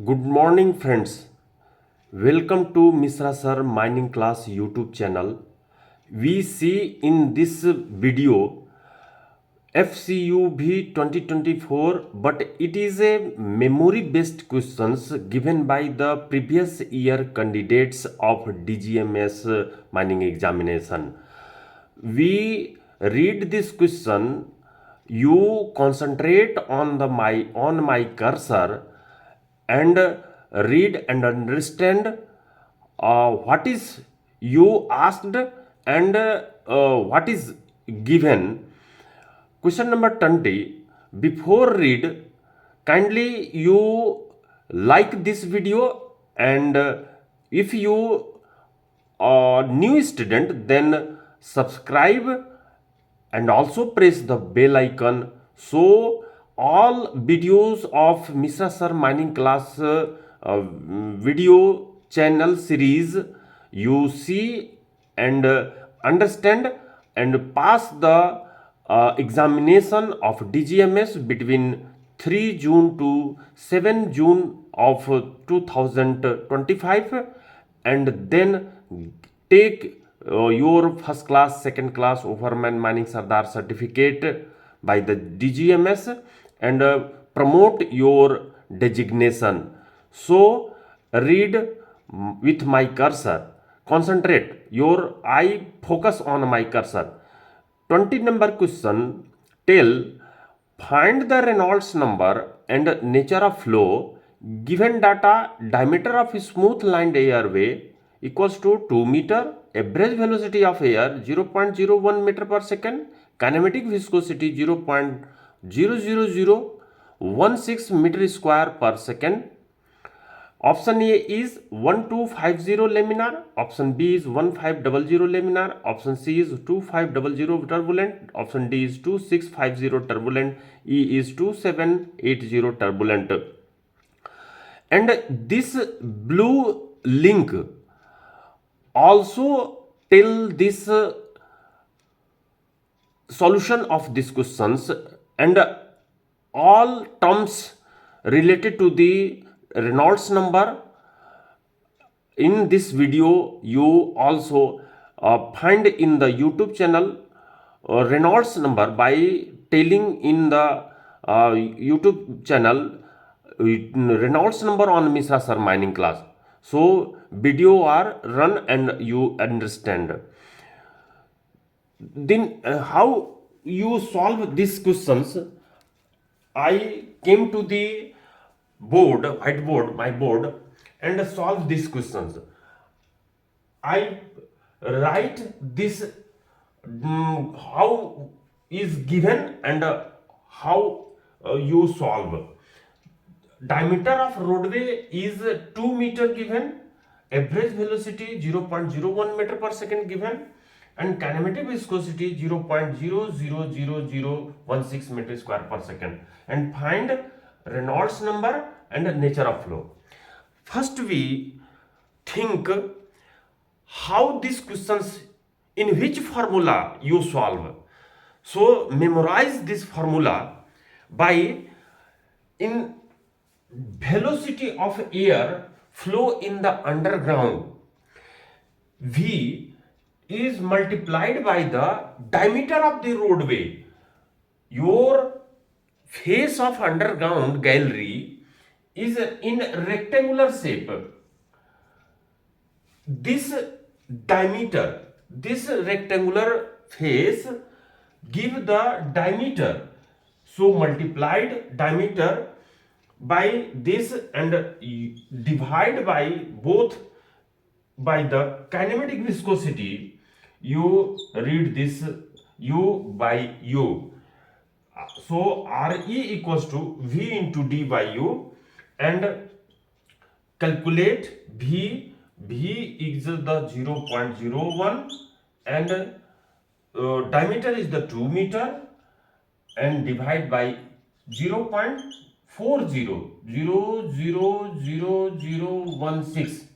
Good morning, friends. Welcome to Misra Sir Mining Class YouTube channel. We see in this video FCUV 2024, but it is a memory based questions given by the previous year candidates of DGMS mining examination. We read this question, you concentrate on my cursor and read and understand what is you asked and what is given. Question number 20. Before read, kindly you like this video, and if you are new student, then subscribe and also press the bell icon, so all videos of Mr. Sir mining class video channel series you see and understand and pass the examination of DGMS between 3 June to 7 June of 2025, and then take your first class, second class Overman Mining Sardar certificate by the DGMS and promote your designation. So read with my cursor. Concentrate your eye focus on my cursor. 20 number question. Tell, find the Reynolds number and nature of flow. Given data, diameter of smooth lined airway equals to 2 meter, average velocity of air 0.01 meter per second, kinematic viscosity 0.00016 meter square per second. Option A is 1250 laminar, option B is 1500 laminar, option C is 2500 turbulent, option D is 2650 turbulent, E is 2780 turbulent. And this blue link also tell this solution of these questions and all terms related to the Reynolds number. In this video you also find in the YouTube channel Reynolds number by telling in the YouTube channel Reynolds number on Mishra Sir mining class. So video are run and you understand. Then how you solve these questions? I came to the whiteboard, my board, and solve these questions. I write this how is given and how you solve. Diameter of roadway is 2 meter given, average velocity 0.01 meter per second given, and kinematic viscosity 0.00016 meter square per second, and find Reynolds number and nature of flow. First we think how these questions, in which formula you solve. So memorize this formula by in velocity of air flow in the underground, V is multiplied by the diameter of the roadway. Your face of underground gallery is in rectangular shape. This diameter, this rectangular face give the diameter, so multiplied diameter by this and divide by both by the kinematic viscosity. You read this U by U, so RE equals to V into D by U, and calculate V. V is the 0.01 and diameter is the 2 meter, and divide by 0.40000016.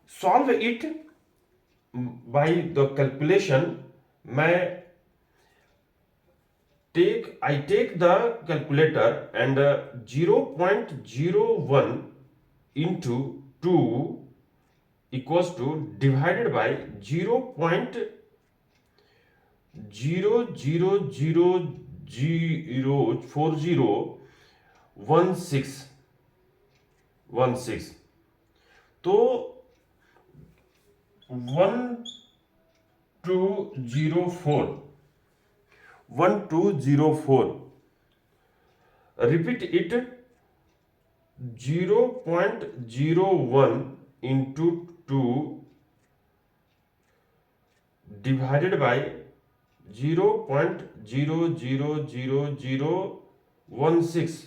Solve it by the calculation. मैं I take the calculator and 0.01 into 2 equals to divided by 0.00004016 तो 1204 repeat it 0.01 into 2 divided by 0.000016.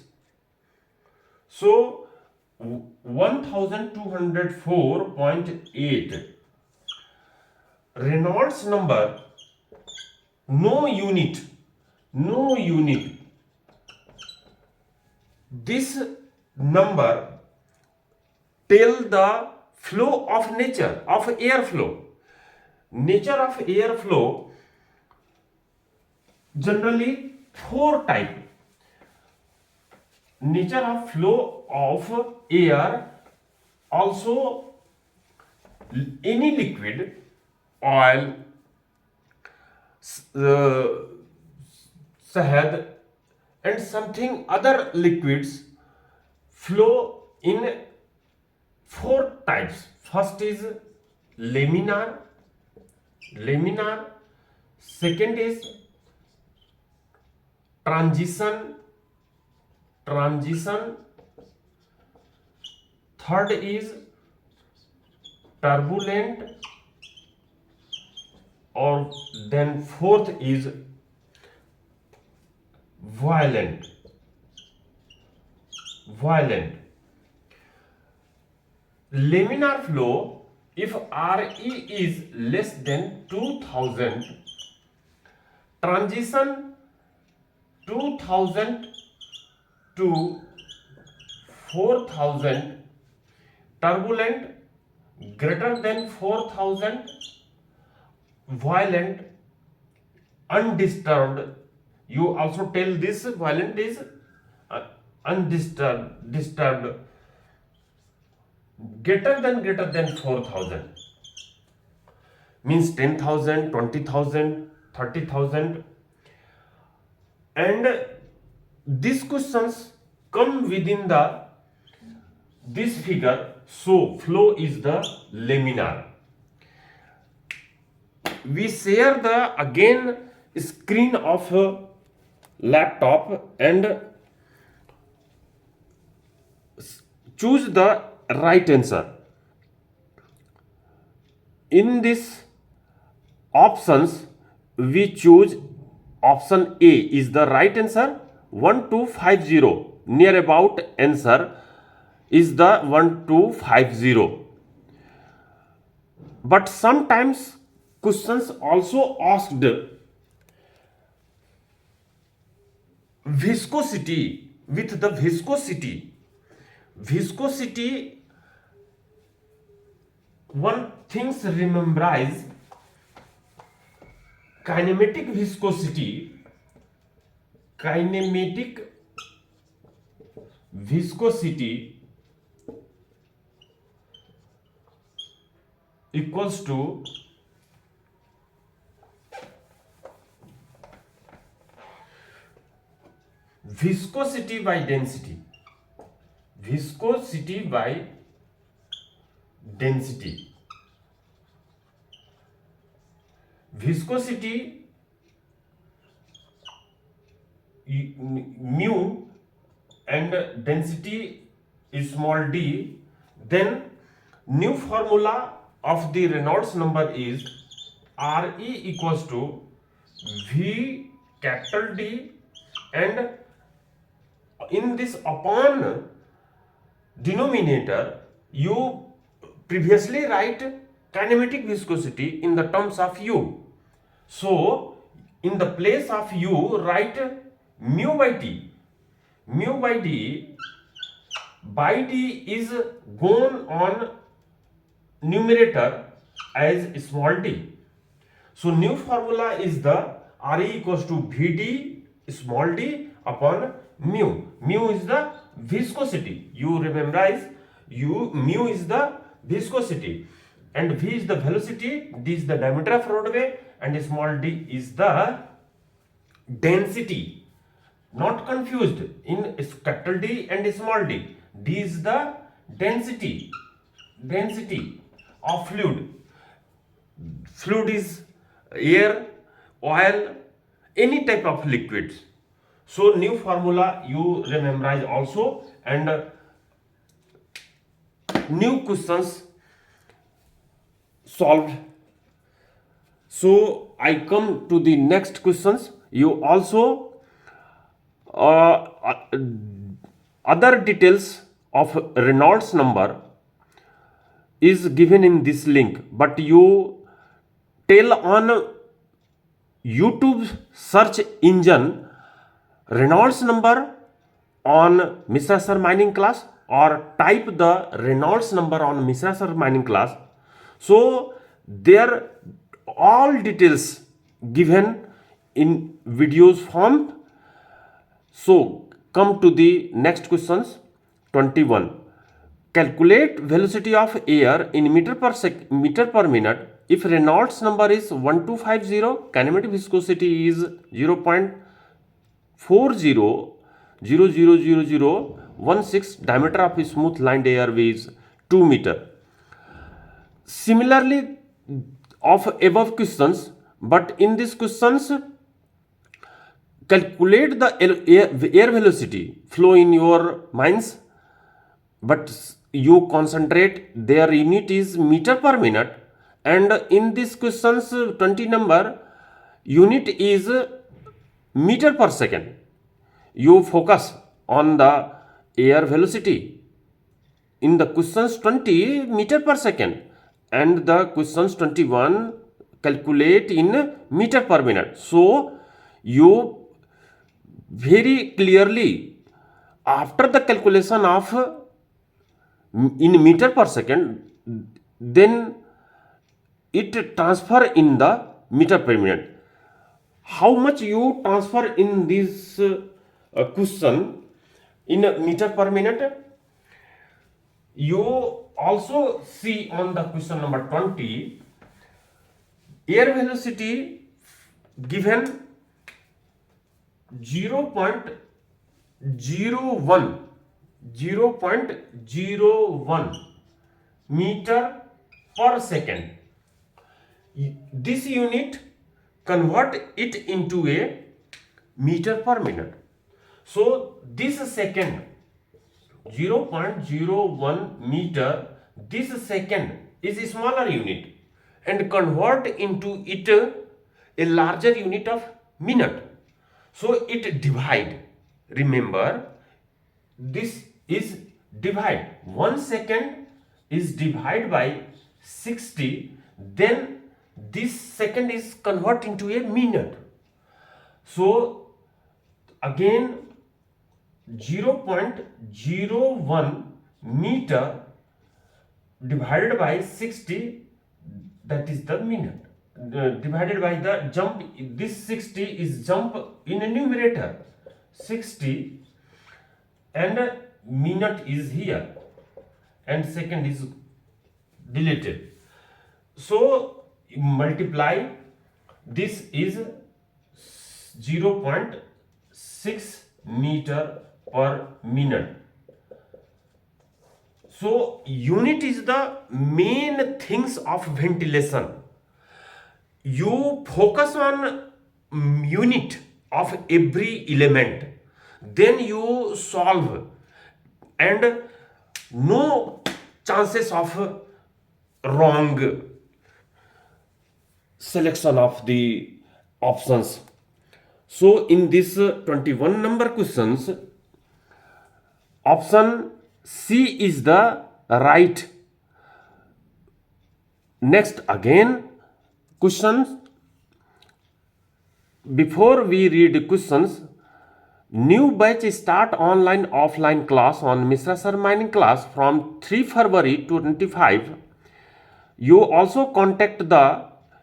So 1204.8 Reynolds number, no unit. This number tell the flow of nature of airflow. Nature of airflow generally four type. Nature of flow of air, also any liquid, oil, shahad and something other liquids flow in four types. First is laminar. Second is transition. Third is turbulent, or then fourth is violent. Laminar flow, if Re is less than 2000, transition 2000 to 4000, turbulent greater than 4000, violent undisturbed. You also tell this violent is disturbed, greater than 4000 means 10,000, 20,000, 30,000. And these questions come within this figure. So flow is the laminar. We share the again screen of laptop and choose the right answer. In this options, we choose option A is the right answer. 1250 near about answer is the 1250. But sometimes questions also asked viscosity. With the viscosity, one things remembers kinematic viscosity equals to viscosity by density. Viscosity mu and density is small d. Then new formula of the Reynolds number is Re equals to V capital D, and in this upon denominator you previously write kinematic viscosity in the terms of U. So in the place of U write mu by D. By D is gone on numerator as small d. So new formula is the Re equals to Vd small d upon mu. Mu is the viscosity. You rememberize, mu is the viscosity, and v is the velocity, d is the diameter of roadway, and small d is the density. Not confused in capital D and small d. D is the density of fluid. Fluid is air, oil, any type of liquids. So new formula you rememorize also, and new questions solved. So I come to the next questions. You also other details of Reynolds number is given in this link, but you tell on YouTube search engine Reynolds number on Mr. Sir mining class, or type the Reynolds number on Mr. Sir mining class. So there all details given in videos form. So come to the next questions. 21. Calculate velocity of air in meter per minute if Reynolds number is 1250, kinematic viscosity is 0.40000016, diameter of smooth lined airway is 2 meter. Similarly of above questions, but in these questions calculate the air velocity flow in your minds, but you concentrate their unit is meter per minute, and in this questions 20 number unit is meter per second. You focus on the air velocity in the questions 20 meter per second, and the questions 21 calculate in meter per minute. So you very clearly, after the calculation of in meter per second, then it transfer in the meter per minute. How much you transfer in this question in meter per minute? You also see on the question number 20, air velocity given 0.01 meter per second. This unit convert it into a meter per minute. So this second 0.01 meter, this second is a smaller unit, and convert into it a larger unit of minute. So it divide. Remember, this is divide. 1 second is divided by 60. Then this second is convert into a minute. So again 0.01 meter divided by 60, that is the minute. Divided by the jump, this 60 is jump in a numerator 60, and minute is here, and second is deleted. So multiply, this is 0.6 meter per minute. So unit is the main things of ventilation. You focus on unit of every element, then you solve, and no chances of wrong selection of the options. So in this 21 number questions, option C is the right. Next again questions. Before we read questions, new batch start online offline class on Mr. Sir mining class from 3 February 2025. You also contact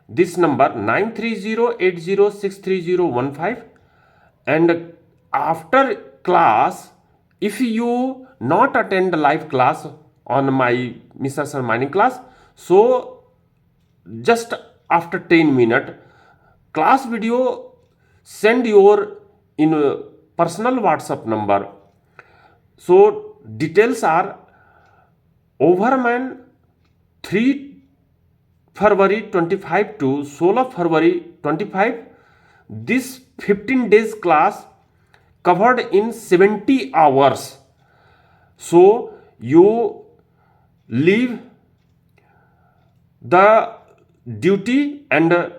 this number 93080630015, And after class, if you not attend live class on my Mr. Sir mining class, so just after 10 minutes class video send your in personal WhatsApp number. So details are overman 3 February 25 to 16 February 25. This 15 days class covered in 70 hours. So you leave the duty and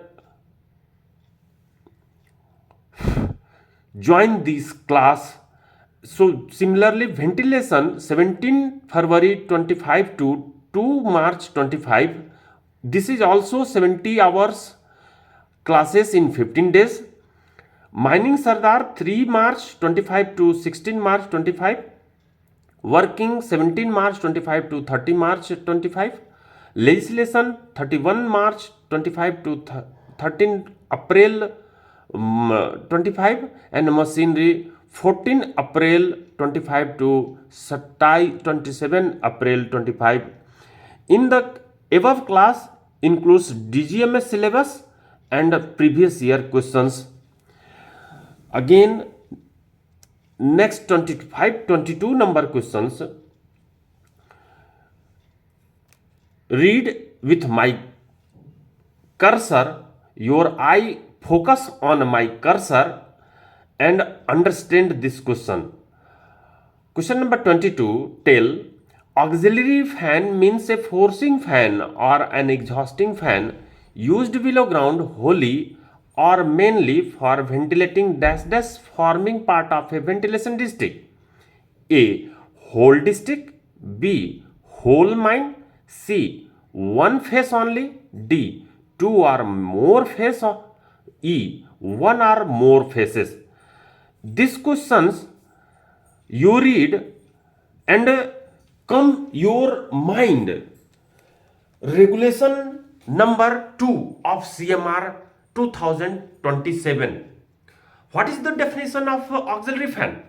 join this class. So similarly, ventilation 17 February 25 to 2 March 25. This is also 70 hours classes in 15 days. Mining Sardar 3 March 25 to 16 March 25. Working 17 March 25 to 30 March 25. Legislation 31 March 25 to 13 April 25, and machinery 14 April 25 to 27 April 25. In the above class includes DGMS syllabus and previous year questions. Again, next 22 number questions. Read with my cursor. Your eye focus on my cursor and understand this question. Question number 22. Tell, auxiliary fan means a forcing fan or an exhausting fan used below ground wholly or mainly for ventilating dash dash forming part of a ventilation district. A. Whole district. B. Whole mine. C. One phase only. D. Two or more phase. E. One or more phases. These questions you read and come your mind. Regulation number 2 of CMR 2027. What is the definition of auxiliary fan?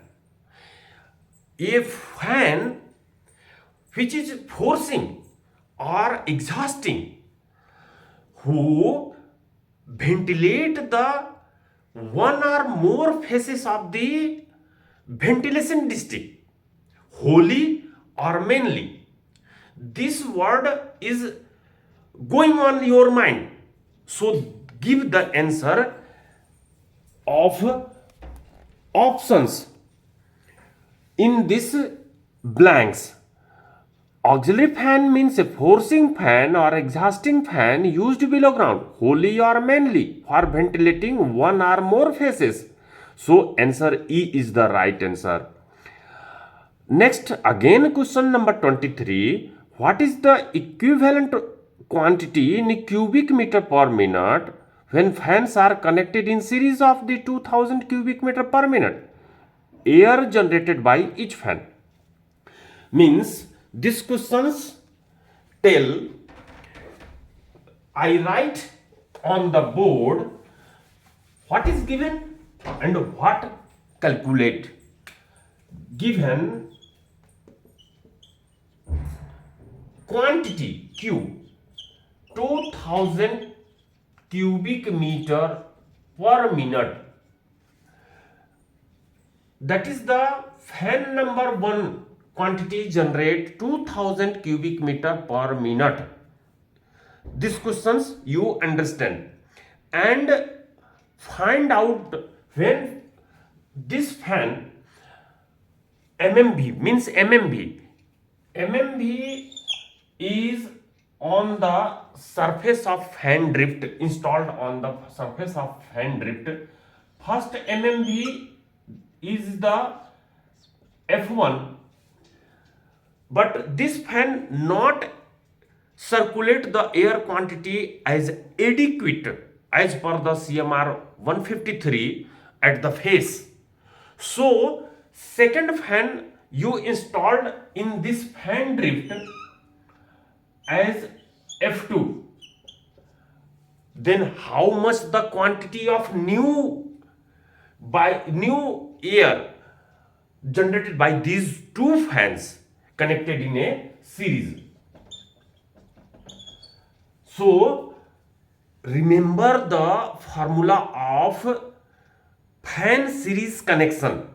A fan which is forcing or exhausting, who ventilate the one or more phases of the ventilation district, wholly or mainly. This word is going on your mind. So give the answer of options in this blanks. Auxiliary fan means a forcing fan or exhausting fan used below ground, wholly or mainly, for ventilating one or more phases. So answer E is the right answer. Next, again question number 23. What is the equivalent quantity in cubic meter per minute when fans are connected in series of the 2000 cubic meter per minute air generated by each fan? Means these questions tell, I write on the board what is given and what calculate. Given quantity Q 2000 cubic meter per minute, that is the fan number 1 quantity generate 2000 cubic meter per minute. These questions you understand and find out when this fan MMB means MMB is on the surface of fan drift, installed on the surface of fan drift. First MMB is the F1, but this fan not circulate the air quantity as adequate as per the CMR 153 at the face. So second fan you installed in this fan drift as F2. Then how much the quantity of new by new air generated by these two fans connected in a series. So remember the formula of fan series connection.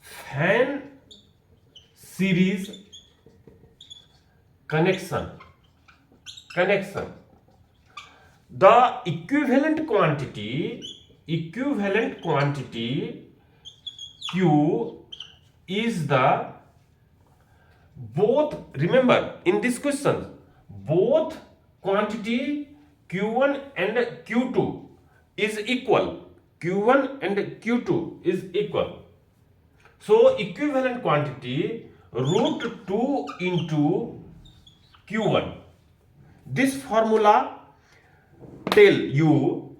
Fan series connection. The equivalent quantity Q is the both, remember in this question, both quantity Q1 and Q2 is equal. Q1 and Q2 is equal. So equivalent quantity root 2 into Q1. This formula tell you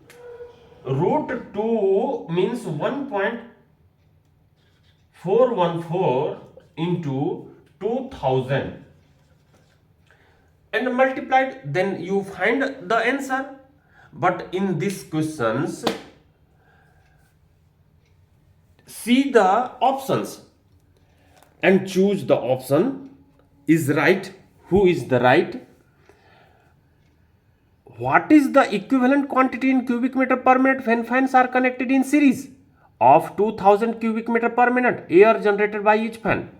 root 2 means 1.414 into 2000 and multiplied, then you find the answer. But in these questions, see the options and choose the option is right. Who is the right? What is the equivalent quantity in cubic meter per minute when fans are connected in series of 2000 cubic meter per minute air generated by each fan?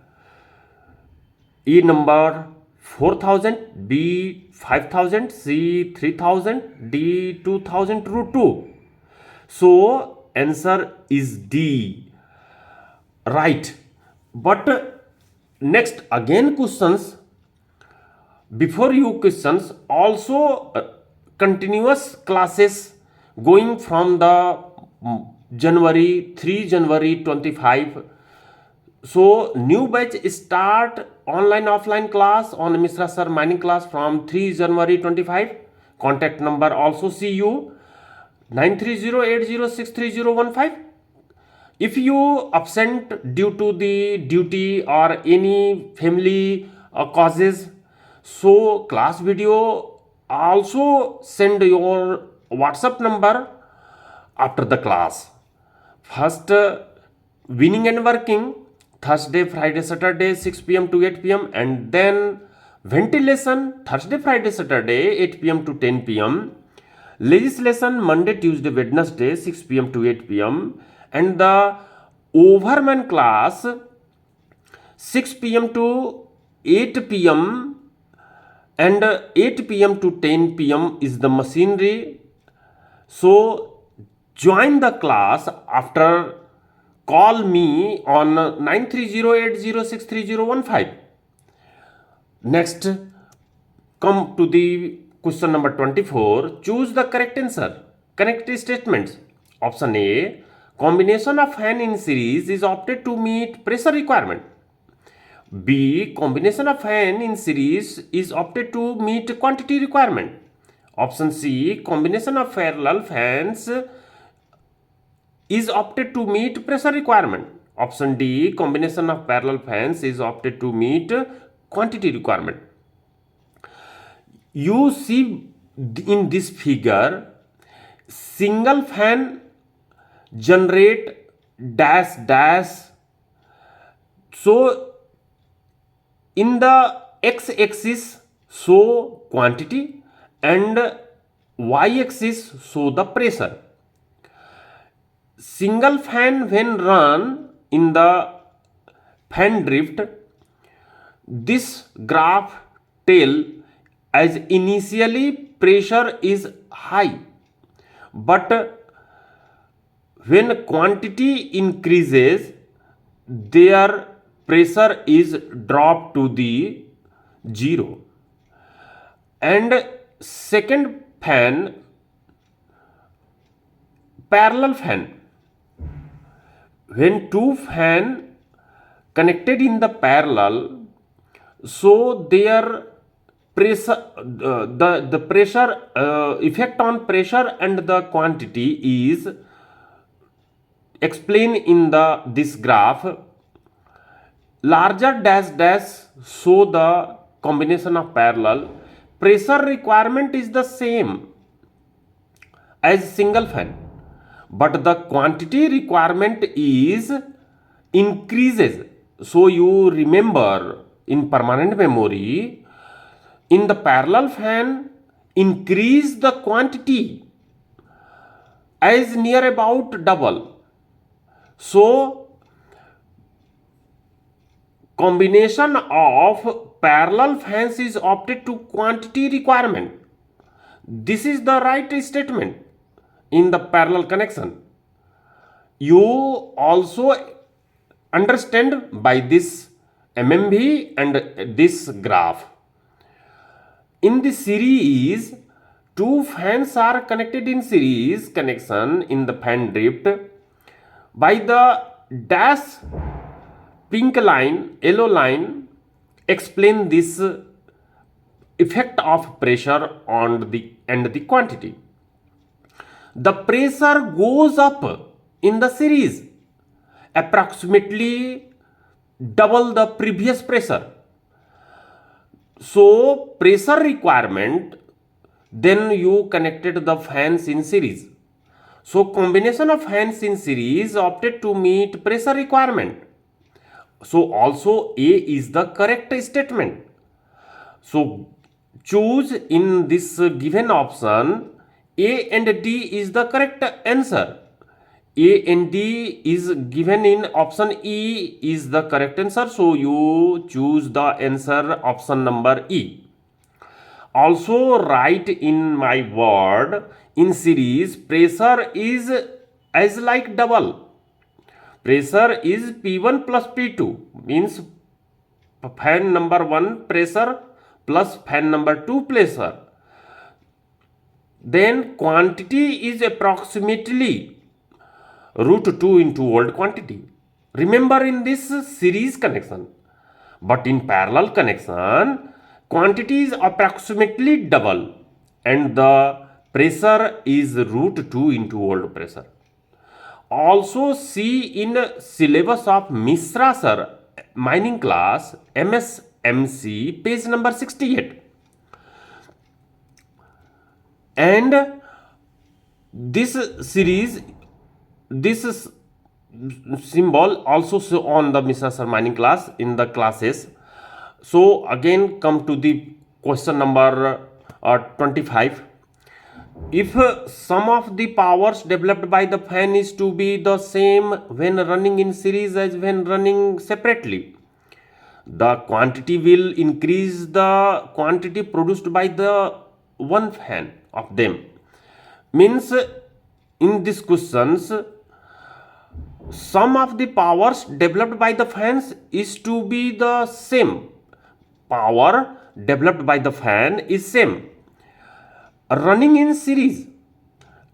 E number 4000, B 5000, C 3000, D 2000 root 2. So answer is D, right. But next again questions, before you questions also continuous classes going from the January 3 January 25. So new batch start online offline class on Mishra sir mining class from 3 January 25. Contact number also see you 9308063015. If you absent due to the duty or any family causes, so class video also send your WhatsApp number after the class. First winning and working Thursday, Friday, Saturday 6 p.m. to 8 p.m. and then ventilation Thursday, Friday, Saturday 8 p.m. to 10 p.m. Legislation Monday, Tuesday, Wednesday 6 p.m. to 8 p.m. and the overman class 6 p.m. to 8 p.m. and 8 p.m. to 10 p.m. is the machinery. So join the class after call me on 9308063015. Next, come to the question number 24. Choose the correct answer. Correct statements. Option A, combination of fan in series is opted to meet pressure requirement. B, combination of fan in series is opted to meet quantity requirement. Option C, combination of parallel fans is opted to meet pressure requirement. Option D, combination of parallel fans is opted to meet quantity requirement. You see in this figure, single fan generate dash dash. So in the x-axis show quantity and y-axis show the pressure. Single fan when run in the fan drift, this graph tell as initially pressure is high, but when quantity increases, their pressure is dropped to the 0. And second fan, parallel fan, when two fan connected in the parallel, so their pressure the pressure effect on pressure and the quantity is explained in this graph. Larger dash dash show the combination of parallel. Pressure requirement is the same as single fan, but the quantity requirement is increases. So you remember in permanent memory, in the parallel fan, increase the quantity as near about double. So combination of parallel fans is opted to quantity requirement. This is the right statement in the parallel connection. You also understand by this MMV and this graph. In the series, two fans are connected in series connection in the fan drift by the dash pink line, yellow line. Explain this effect of pressure on the and the quantity. The pressure goes up in the series, approximately double the previous pressure. So pressure requirement, then you connected the fans in series. So combination of fans in series opted to meet pressure requirement. So also A is the correct statement. So choose in this given option, A and D is the correct answer. A and D is given in option E is the correct answer. So you choose the answer option number E. Also write in my word in series, pressure is as like double. Pressure is P1 plus P2, means fan number 1 pressure plus fan number 2 pressure. Then quantity is approximately root 2 into old quantity. Remember in this series connection, but in parallel connection, quantity is approximately double and the pressure is root 2 into old pressure. Also see in syllabus of Mishra sir mining class MSMC page number 68. And this series, this symbol also show on the Mishra sir mining class in the classes. So again come to the question number 25. If sum of the powers developed by the fan is to be the same when running in series as when running separately, the quantity will increase the quantity produced by the one fan of them. Means in these questions, sum of the powers developed by the fans is to be the same. Power developed by the fan is same running in series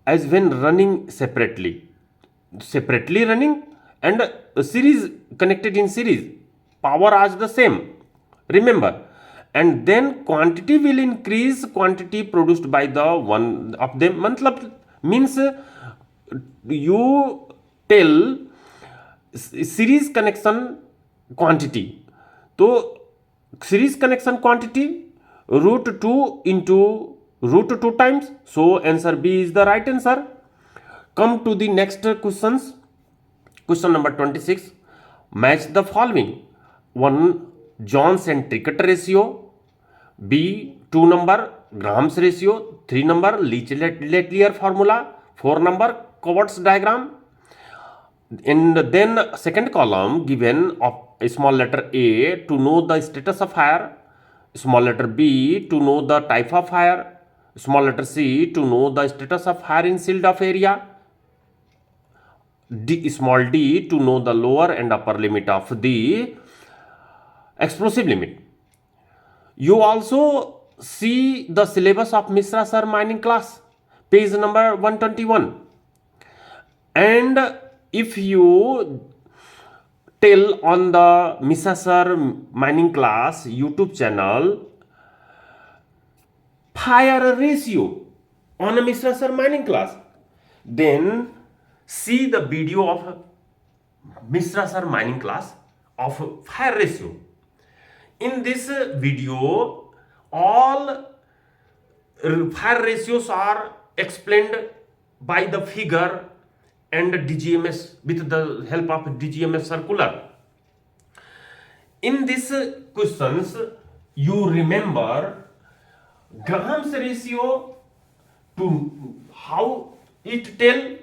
as when running separately running and series connected in series, power as the same, remember. And then quantity will increase quantity produced by the one of them. Matlab means you tell series connection quantity, so series connection quantity root 2 into root 2 times. So answer B is the right answer. Come to the next questions. Question number 26. Match the following. 1. Jones and Trickett ratio. B. 2 number Grams ratio. 3 number Leach-Letelier formula. 4 number Covert's diagram. And then second column given of a small letter A to know the status of fire, small letter B to know the type of fire, small letter C to know the status of fire in sealed off area, small d to know the lower and upper limit of the explosive limit. You also see the syllabus of Mishra sir mining class, page number 121. And if you tell on the Mishra sir mining class YouTube channel, fire ratio on a Mishra sir mining class, then see the video of Mishra sir mining class of fire ratio. In this video, all fire ratios are explained by the figure and DGMS with the help of DGMS circular. In these questions, you remember Graham's ratio to how it tell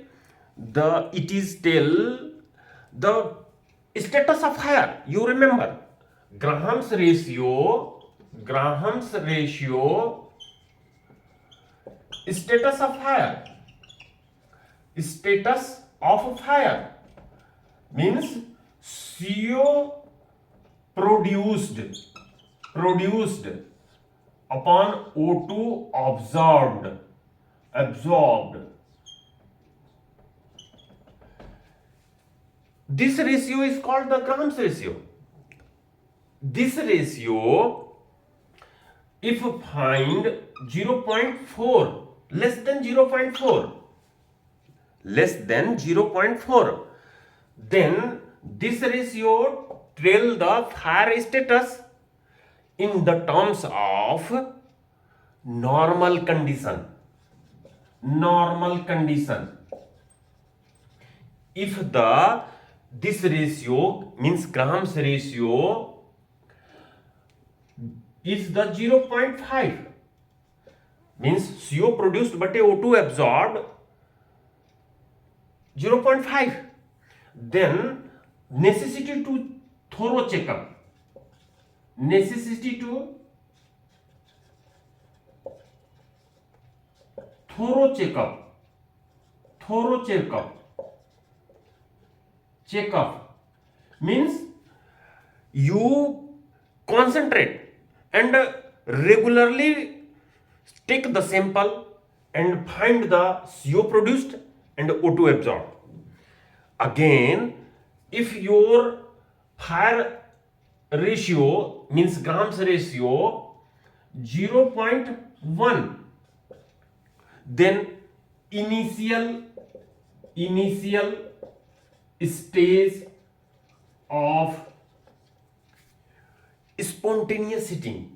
the status of fire. You remember Graham's ratio, status of fire. Status of fire means CO produced upon O2 absorbed. This ratio is called the Graham's ratio. This ratio, if find 0.4, less than 0.4, then this ratio tell the fire status in the terms of normal condition. If this ratio means Graham's ratio is the 0.5, means CO produced but O2 absorbed 0.5, then necessity to thorough checkup. Checkup means you concentrate and regularly take the sample and find the CO produced and O2 absorbed. Again, if your fire ratio means Graham's ratio 0.1, then initial stage of spontaneity.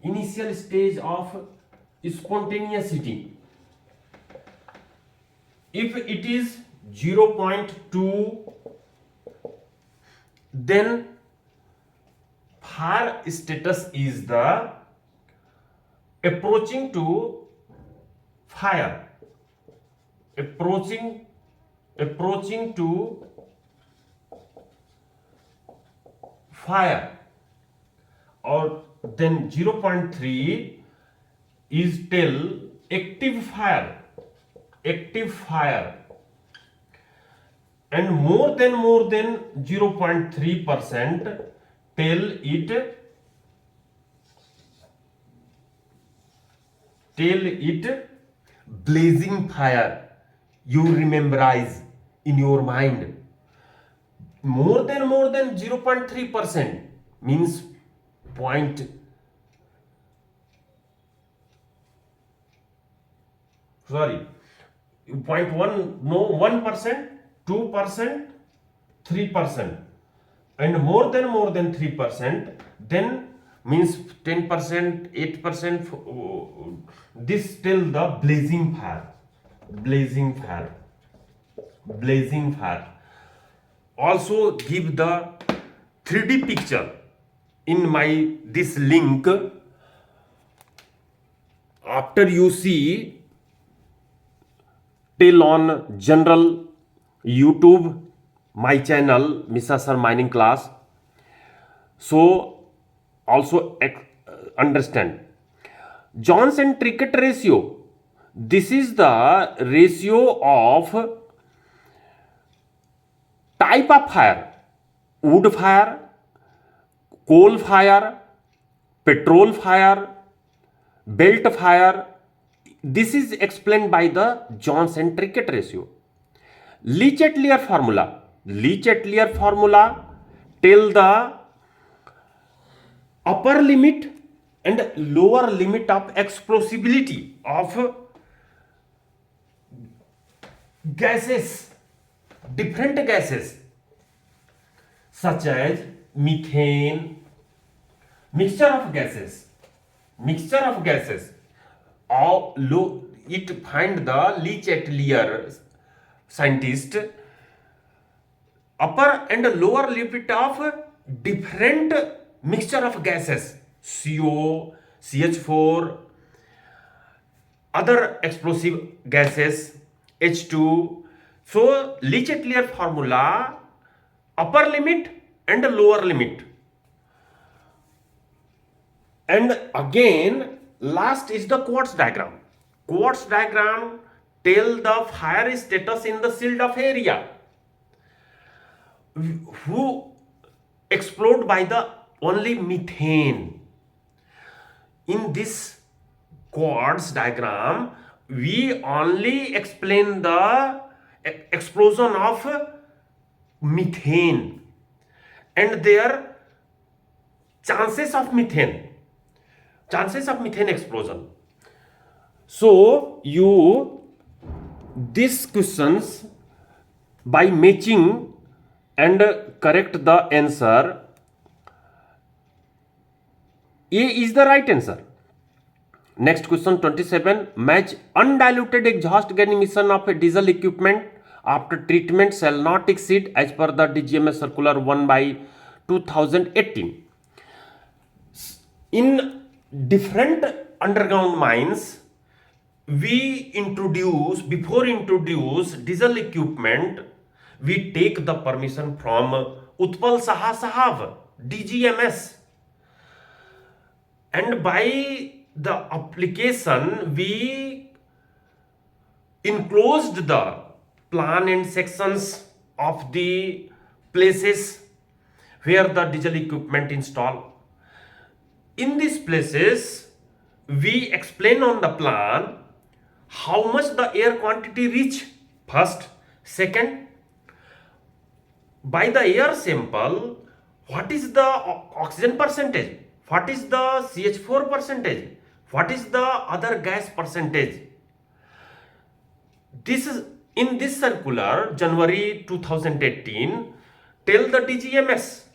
If it is 0.2, then fire status is the approaching to fire. Approaching to fire. Or then 0.3 is till active fire, and more than 0.3% till it blazing fire. You rememberize in your mind. More than 0.3% means 1%, 2%, 3%, and more than 3%, then means 10%, 8%. This till the blazing fire. Also give the 3D picture in this link. After you see till on general YouTube my channel Mr. Sir Mining Class, so also understand Johnson Trickett ratio. This is the ratio of type of fire: wood fire, coal fire, petrol fire, belt fire. This is explained by the Johnson Trickett ratio. Lee-Chatelier formula tell the upper limit and lower limit of explosibility of gases, different gases such as methane, mixture of gases. It find the Lee-Chatelier scientist upper and lower limit of different mixture of gases, CO, CH4, other explosive gases, H2. So Le-Chatelier formula, upper limit and lower limit. And again, last is the quartz diagram. Quartz diagram tell the fire status in the shield of area who explode by the only methane. In this quartz diagram, we only explain the explosion of methane and their chances of methane explosion. So these questions, by matching and correct the answer, A is the right answer. Next question 27. Match undiluted exhaust gas emission of a diesel equipment after treatment shall not exceed as per the DGMS circular 1 by 2018. In different underground mines, before introduce diesel equipment, we take the permission from Utpal Saha Sahab, DGMS. And by the application, we enclosed the plan and sections of the places where the diesel equipment installed. In these places, we explain on the plan how much the air quantity reach first. Second, by the air sample, what is the oxygen percentage, what is the CH4 percentage, what is the other gas percentage. This is in this circular January 2018 tell the DGMS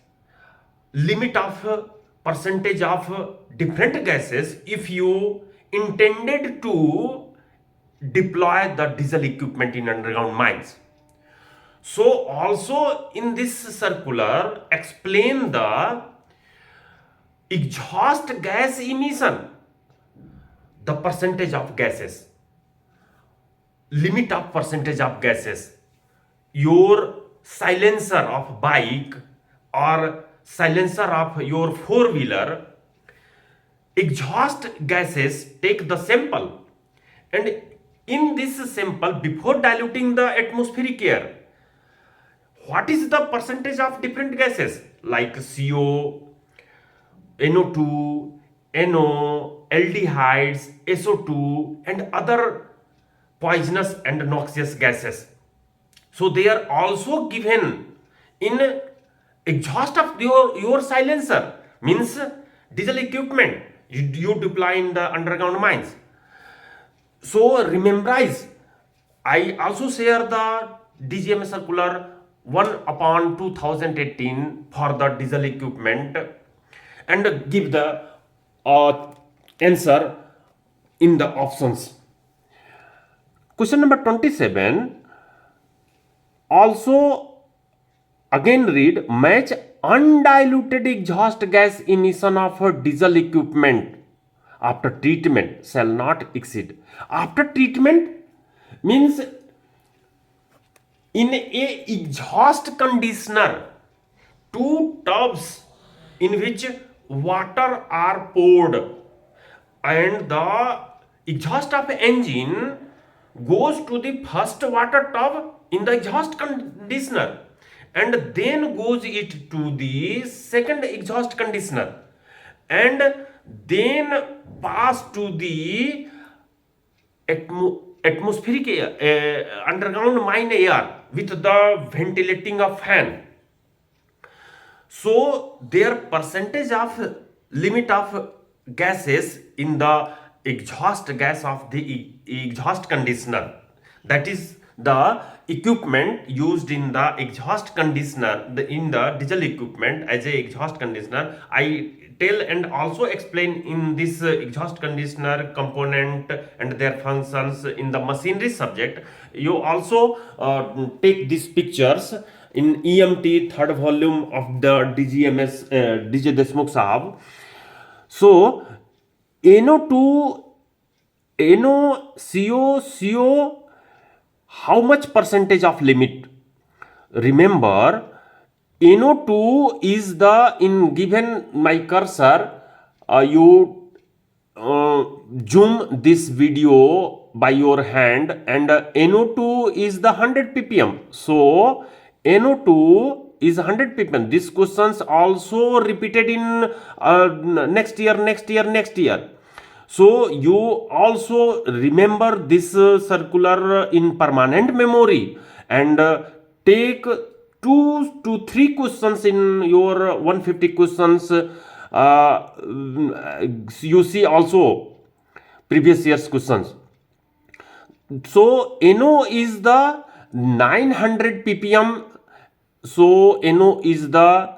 limit of percentage of different gases if you intended to deploy the diesel equipment in underground mines. So also in this circular explain the exhaust gas emission, the percentage of gases, limit of percentage of gases. Your silencer of bike or silencer of your four-wheeler, exhaust gases take the sample, and in this sample, before diluting the atmospheric air, what is the percentage of different gases like CO, NO2, NO, aldehydes, SO2 and other poisonous and noxious gases. So they are also given in exhaust of your silencer, means diesel equipment you deploy in the underground mines. So rememberize, I also share the DGMS circular 1/2018 for the diesel equipment and give the answer in the options. Question number 27. Also again read, match undiluted exhaust gas emission of a diesel equipment after treatment shall not exceed. After treatment means in a exhaust conditioner, two tubs in which water are poured and the exhaust of engine goes to the first water tub in the exhaust conditioner and then goes it to the second exhaust conditioner and then pass to the atmospheric air, underground mine air with the ventilating of fan. So their percentage of limit of gases in the exhaust gas of the exhaust conditioner, that is the equipment used in the exhaust conditioner, in the diesel equipment as a exhaust conditioner. I tell and also explain in this exhaust conditioner component and their functions in the machinery subject. You also take these pictures in EMT, third volume of the DGMS, DJ Deshmukh Sahab. So, NO2, CO, how much percentage of limit? Remember, NO2 is the, in given my cursor, you zoom this video by your hand, and NO2 is the 100 ppm. So NO2 is 100 ppm. This questions also repeated in next year. So you also remember this circular in permanent memory, and take 2 to 3 questions in your 150 questions. You see also previous year's questions. So NO is the 900 ppm. So NO is the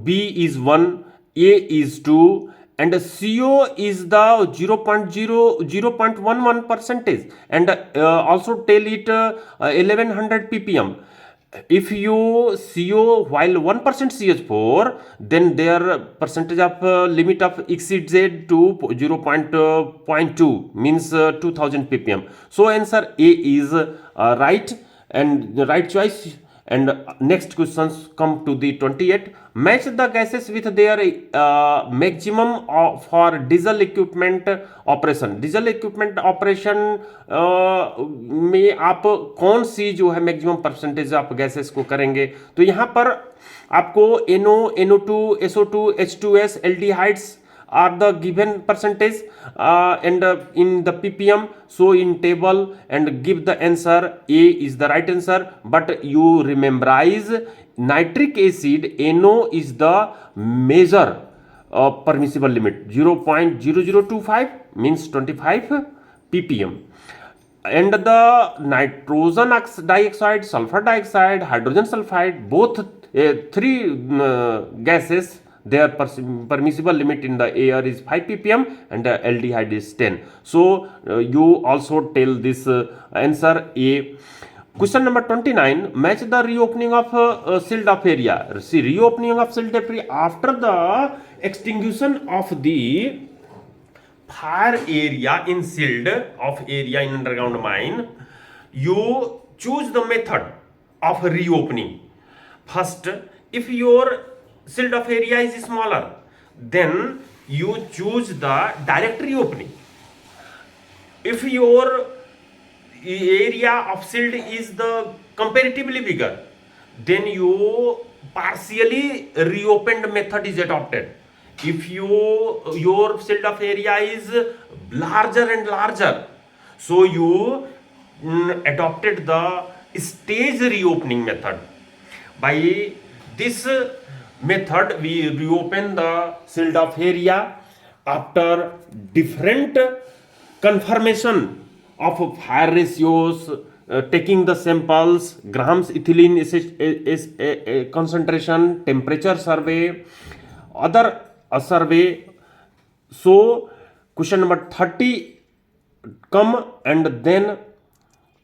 B is 1, A is 2, and CO is the 0.11 percentage, and also tell it 1100 ppm. If you CO while 1% CH4, then their percentage of limit of exceeds it to 0.2 means 2000 ppm. So answer A is right, and the right choice. And next questions come to the 28. Match the gases with their maximum for diesel equipment operation. Diesel equipment operation में आप कौन सी जो है maximum percentage आप gases को करेंगे? तो यहाँ पर आपको NO, NO2, SO2, H2S, aldehydes are the given percentage and in the ppm. So in table and give the answer. A is the right answer, but you rememberize nitric acid NO is the major permissible limit, 0.0025 means 25 ppm. And the nitrogen dioxide, sulfur dioxide, hydrogen sulfide, both three gases, their permissible limit in the air is 5 ppm, and the aldehyde is 10. So you also tell this answer A. Question number 29. Match the reopening of sealed off area. See, reopening of sealed off area after the extinguishing of the fire area in sealed off area in underground mine. You choose the method of reopening. First, if your sealed off area is smaller, then you choose the direct reopening. If your area of sealed is the comparatively bigger, then you partially reopened method is adopted. If your sealed off area is larger and larger, so you adopted the stage reopening method. By this method, we reopen the sealed off area after different confirmation of fire ratios, taking the samples, grams ethylene concentration, temperature survey, other survey. So question number 30 come, and then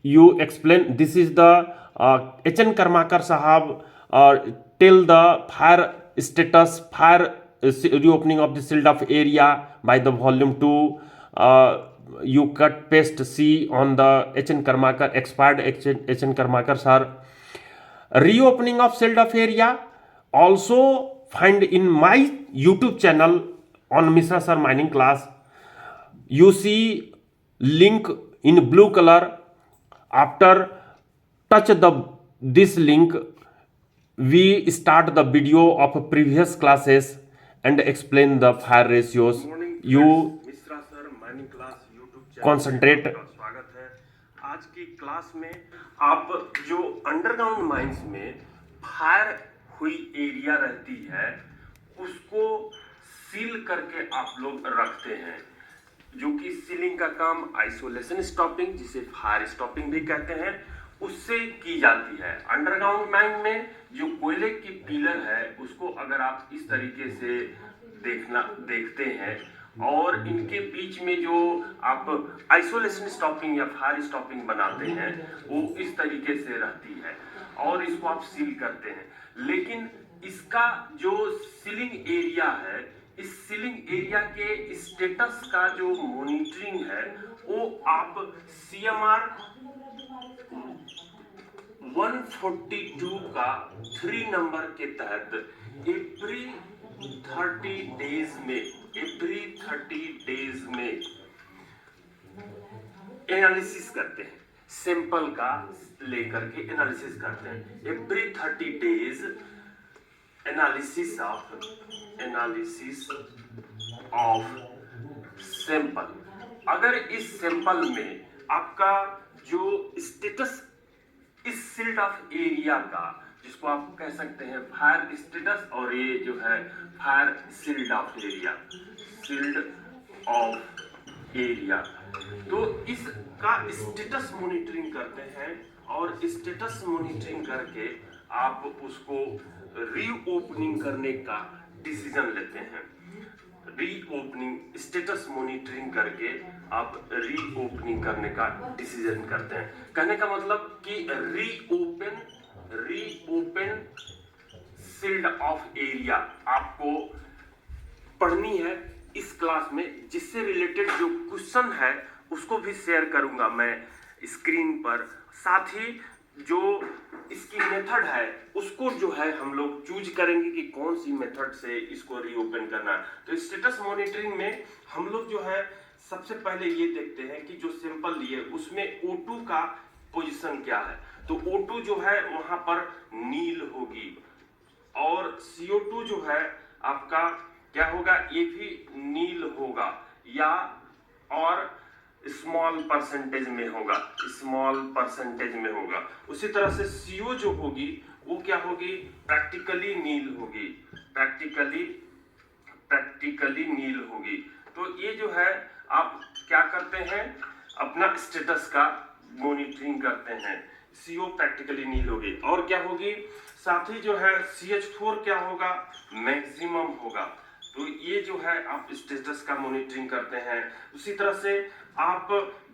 you explain. This is the H.N. Karmakar Sahab tell the fire status, fire reopening of the sealed off area by the volume 2. You cut paste C on the H.N. Karmakar, expired H.N. Karmakar sir. Reopening of sealed off area also find in my YouTube channel on Mishra sir mining class. You see link in blue color. After touch this link, we start the video of previous classes and explain the fire ratios. You concentrate. स्वागत है आज की class में। आप जो underground mines में fire हुई area रहती है उसको सील करके आप लोग रखते हैं, जो कि सीलिंग का काम आइसोलेशन स्टॉपिंग, जिसे फायर स्टॉपिंग भी कहते हैं, उससे की जाती है। अंडरग्राउंड माइन में जो कोयले की पिलर है उसको अगर आप इस तरीके से देखते हैं और इनके बीच में जो आप आइसोलेशन स्टॉपिंग या फायर स्टॉपिंग बनाते हैं वो इस तरीके से रहती है। और इसको आप सील करते हैं। लेकिन इसका जो सीलिंग एरिया है, इस सीलिंग एरिया के स्टेटस का जो मॉनिटरिंग है वो आप CMR 142 का 3 नंबर के तहत एवरी 30 डेज में एनालिसिस करते हैं, सैंपल का लेकर के एनालिसिस करते हैं। Every 30 days analysis of sample. अगर इस सैंपल में आपका जो स्टेटस इस सील्ड ऑफ एरिया का, जिसको आप कह सकते हैं फायर स्टेटस, और ये जो है fire sealed off area, sealed off area, तो इसका स्टेटस मॉनिटरिंग करते हैं और स्टेटस मॉनिटरिंग करके आप उसको रीओपनिंग करने का डिसीजन लेते हैं। रीओपनिंग स्टेटस मॉनिटरिंग करके आप रीओपनिंग करने का डिसीजन करते हैं। कहने का मतलब कि रीओपन सील्ड ऑफ एरिया आपको पढ़नी है इस क्लास में, जिससे रिलेटेड जो क्वेश्चन है उसको भी शेयर करूंगा मैं स्क्रीन पर। साथ ही जो इसकी मेथड है उसको जो है हम लोग चूज करेंगे कि कौन सी मेथड से इसको रीओपन करना है। तो स्टेटस मॉनिटरिंग में हम लोग जो है सबसे पहले ये देखते हैं कि जो सैंपल लिए उसमें O2 का पोजीशन क्या है। तो O2 जो है वहां पर नील होगी, और CO2 जो है आपका क्या होगा, ये भी नील होगा या और स्मॉल परसेंटेज में होगा, उसी तरह से CO जो होगी वो क्या होगी, प्रैक्टिकली नील होगी। तो ये जो है आप क्या करते हैं, अपना स्टेटस का मॉनिटरिंग करते हैं। CO प्रैक्टिकली नील होगी, और क्या होगी, साथ ही जो है CH4 क्या होगा, मैक्सिमम होगा। तो ये जो है आप स्टेटस का मॉनिटरिंग करते हैं। उसी तरह से आप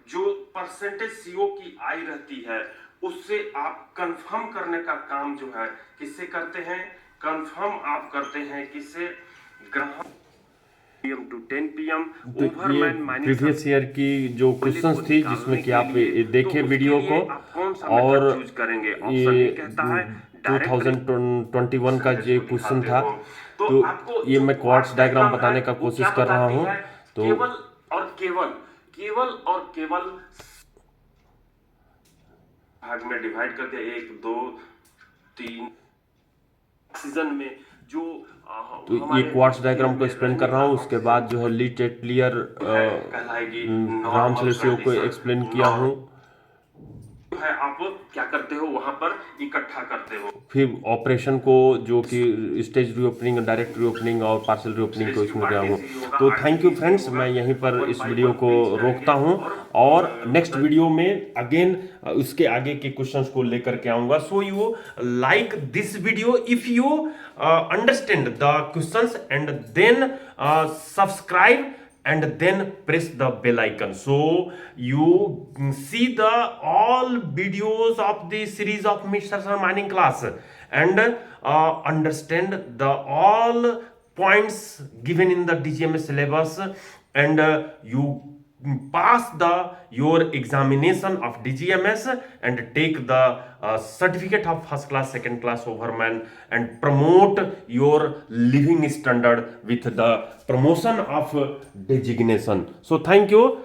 जो परसेंटेज CO की आई रहती है उससे आप कंफर्म करने का काम जो है किससे करते हैं, कंफर्म आप करते हैं किससे, ग्राहक PM to 10 PM ओवरमैन mining. Previous year की जो क्वेश्चंस थी जिसमें कि आप देखे वीडियो को, और ये 2021 का जो क्वेश्चन था, तो ये मैं क्वार्ट्स डायग्राम बताने का कोशिश कर रहा हूँ। तो केवल भाग में डिवाइड करके 1 2 3 सीजन में जो तो ये क्वार्ट्स डायग्राम को एक्सप्लेन कर रहा हूँ। उसके बाद जो है लीट एटलियर राम सेलेसियो को एक्सप्लेन किया हूँ। है आप क्या करते हो, वहां पर इकट्ठा करते हो। फिर ऑपरेशन को जो कि स्टेज रीओपनिंग, डायरेक्ट रीओपनिंग और पार्शियल रीओपनिंग को इसमें गया हूँ। तो थैंक यू फ्रेंड्स, मैं यहीं पर इस वीडियो को रोकता हूँ और नेक्स्ट वीडियो में अगेन उसके आगे के क्वेश्चंस को लेकर के आऊंगा। So you like this video if you understand the questions and then subscribe and then press the bell icon, so you see the all videos of the series of mid-session mining class and understand the all points given in the DGMS syllabus, and you pass your examination of DGMS and take the certificate of first class, second class overman, and promote your living standard with the promotion of designation. So thank you.